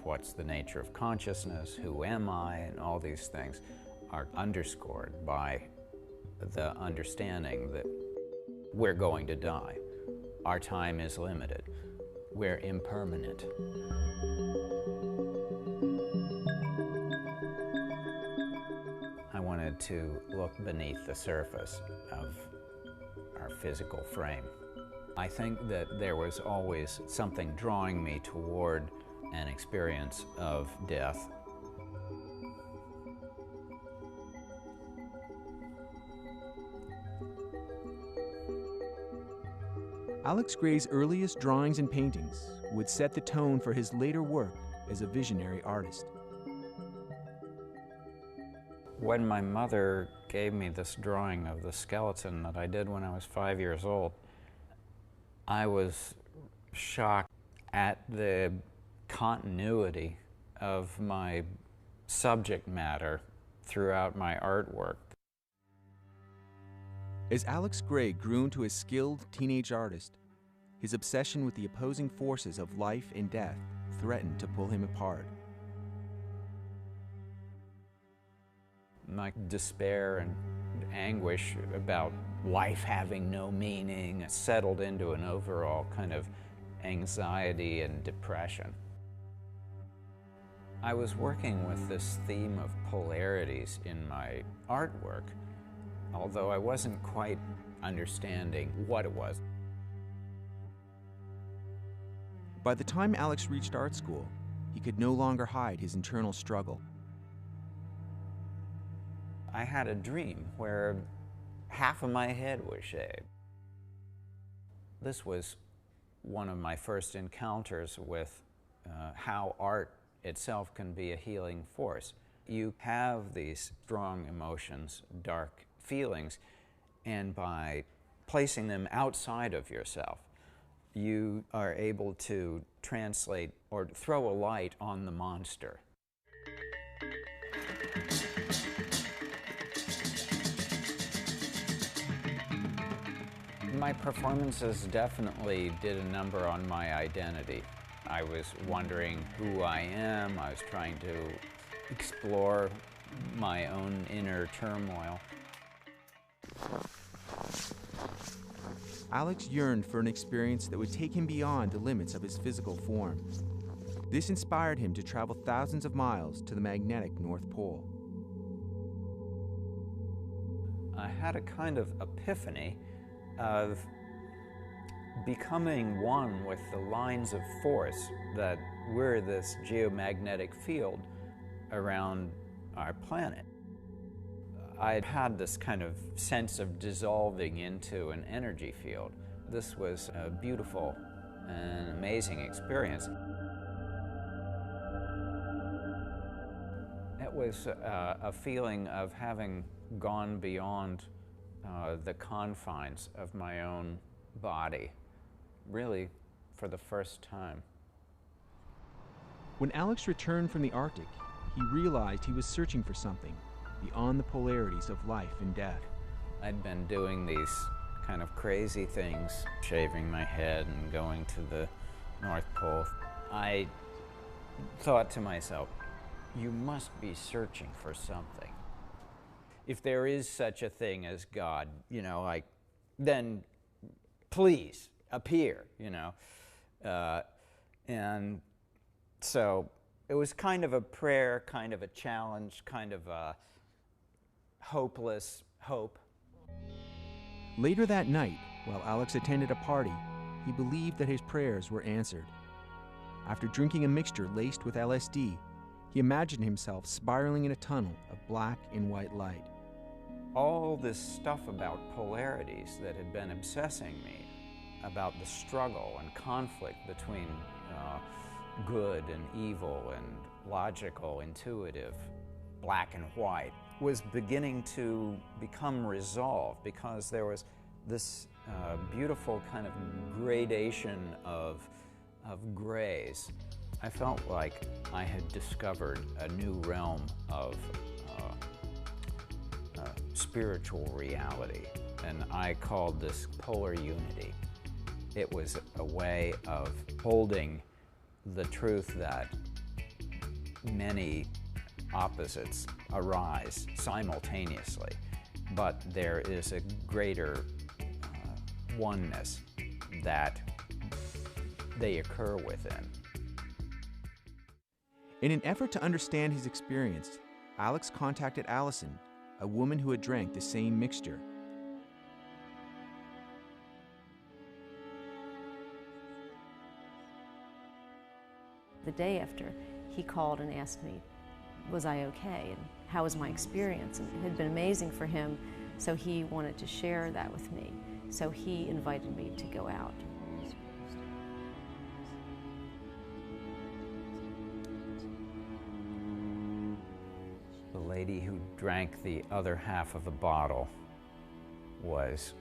what's the nature of consciousness, who am I, and all these things are underscored by the understanding that we're going to die. Our time is limited. We're impermanent. I wanted to look beneath the surface of our physical frame. I think that there was always something drawing me toward an experience of death. Alex Grey's earliest drawings and paintings would set the tone for his later work as a visionary artist. When my mother gave me this drawing of the skeleton that I did when I was 5 years old, I was shocked at the continuity of my subject matter throughout my artwork. As Alex Grey grew into a skilled teenage artist, his obsession with the opposing forces of life and death threatened to pull him apart. My despair and anguish about life having no meaning settled into an overall kind of anxiety and depression. I was working with this theme of polarities in my artwork, although I wasn't quite understanding what it was. By the time Alex reached art school, he could no longer hide his internal struggle. I had a dream where half of my head was shaved. This was one of my first encounters with how art itself can be a healing force. You have these strong emotions, dark feelings, and by placing them outside of yourself, you are able to translate or throw a light on the monster. My performances definitely did a number on my identity. I was wondering who I am. I was trying to explore my own inner turmoil. Alex yearned for an experience that would take him beyond the limits of his physical form. This inspired him to travel thousands of miles to the magnetic North Pole. I had a kind of epiphany of becoming one with the lines of force that were this geomagnetic field around our planet. I'd had this kind of sense of dissolving into an energy field. This was a beautiful and amazing experience. It was a feeling of having gone beyond the confines of my own body, really for the first time. When Alex returned from the Arctic, he realized he was searching for something beyond the polarities of life and death. I'd been doing these kind of crazy things, shaving my head and going to the North Pole. I thought to myself, you must be searching for something. If there is such a thing as God, then please appear, And so it was kind of a prayer, kind of a challenge, kind of a hopeless hope. Later that night, while Alex attended a party, he believed that his prayers were answered. After drinking a mixture laced with LSD, he imagined himself spiraling in a tunnel of black and white light. All this stuff about polarities that had been obsessing me, about the struggle and conflict between good and evil and logical, intuitive, black and white, was beginning to become resolved because there was this beautiful kind of gradation of grays. I felt like I had discovered a new realm of spiritual reality, and I called this polar unity. It was a way of holding the truth that many opposites arise simultaneously, but there is a greater oneness that they occur within. In an effort to understand his experience, Alex contacted Allison, a woman who had drank the same mixture. The day after, he called and asked me, was I okay, and how was my experience? And it had been amazing for him, so he wanted to share that with me. So he invited me to go out. The lady who drank the other half of the bottle was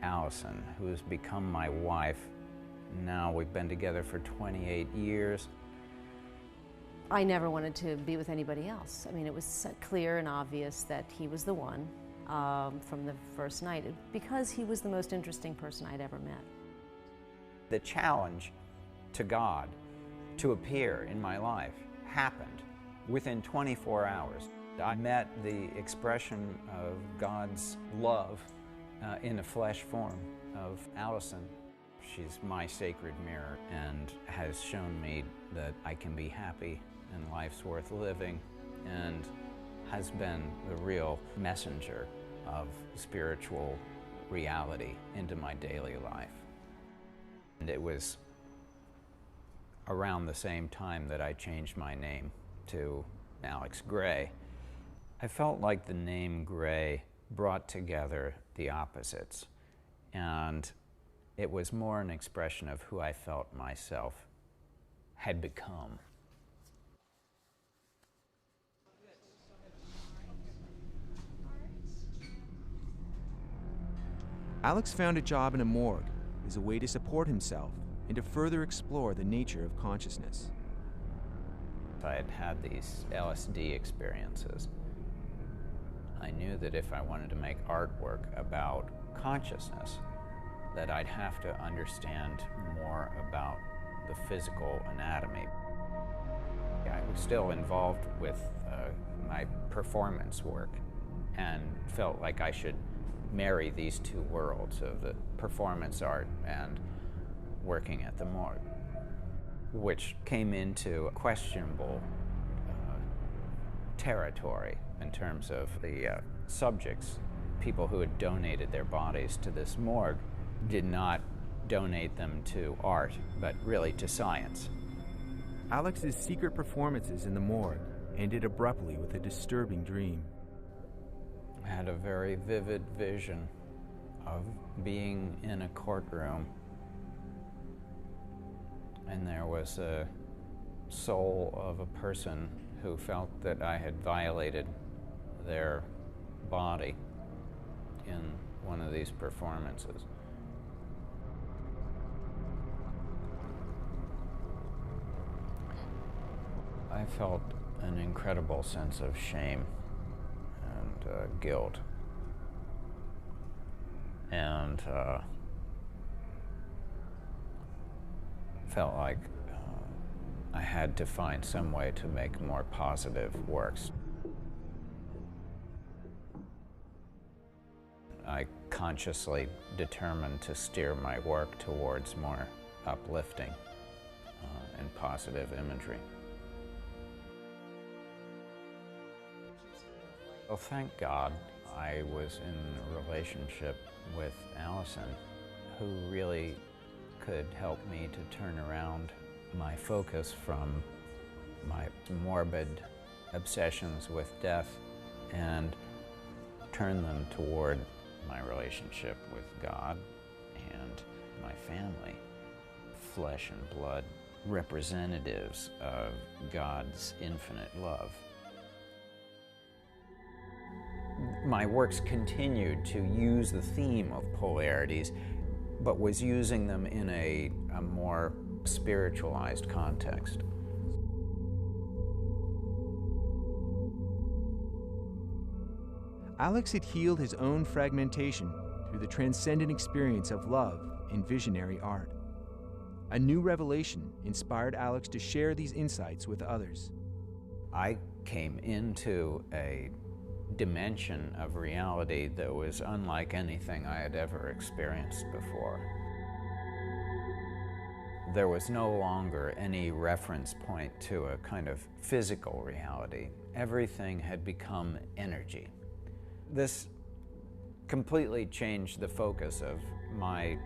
Allison, who has become my wife. Now we've been together for 28 years. I never wanted to be with anybody else. I mean, it was clear and obvious that he was the one from the first night, because he was the most interesting person I'd ever met. The challenge to God to appear in my life happened within 24 hours. I met the expression of God's love in a flesh form of Allison. She's my sacred mirror and has shown me that I can be happy and life's worth living, and has been the real messenger of spiritual reality into my daily life. And it was around the same time that I changed my name to Alex Gray. I felt like the name Gray brought together the opposites, and it was more an expression of who I felt myself had become. Alex found a job in a morgue as a way to support himself and to further explore the nature of consciousness. I had had these LSD experiences. I knew that if I wanted to make artwork about consciousness, that I'd have to understand more about the physical anatomy. I was still involved with my performance work and felt like I should marry these two worlds of the performance art and working at the morgue, which came into questionable territory in terms of the subjects. People who had donated their bodies to this morgue did not donate them to art, but really to science. Alex's secret performances in the morgue ended abruptly with a disturbing dream. I had a very vivid vision of being in a courtroom, and there was a soul of a person who felt that I had violated their body in one of these performances. I felt an incredible sense of shame and guilt, and felt like I had to find some way to make more positive works. I consciously determined to steer my work towards more uplifting and positive imagery. Well, thank God I was in a relationship with Allison, who really could help me to turn around my focus from my morbid obsessions with death and turn them toward my relationship with God and my family, flesh and blood representatives of God's infinite love. My works continued to use the theme of polarities, but was using them in a more spiritualized context. Alex had healed his own fragmentation through the transcendent experience of love in visionary art. A new revelation inspired Alex to share these insights with others. I came into a dimension of reality that was unlike anything I had ever experienced before. There was no longer any reference point to a kind of physical reality. Everything had become energy. This completely changed the focus of my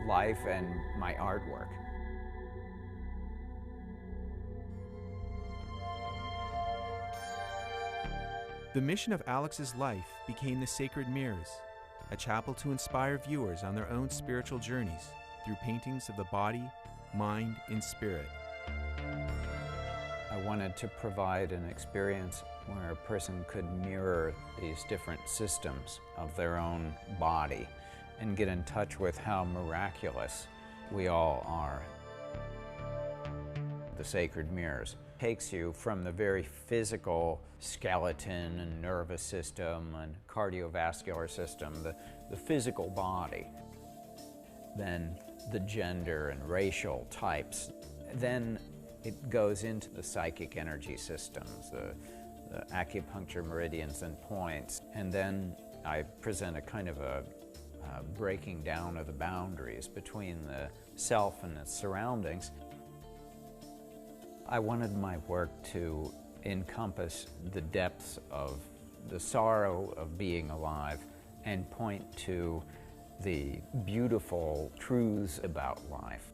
life and my artwork. The mission of Alex's life became the Sacred Mirrors, a chapel to inspire viewers on their own spiritual journeys through paintings of the body, mind, and spirit. I wanted to provide an experience where a person could mirror these different systems of their own body and get in touch with how miraculous we all are. The Sacred Mirrors takes you from the very physical skeleton and nervous system and cardiovascular system, the physical body, then the gender and racial types. Then it goes into the psychic energy systems, the acupuncture meridians and points, and then I present a kind of a breaking down of the boundaries between the self and its surroundings. I wanted my work to encompass the depths of the sorrow of being alive and point to the beautiful truths about life.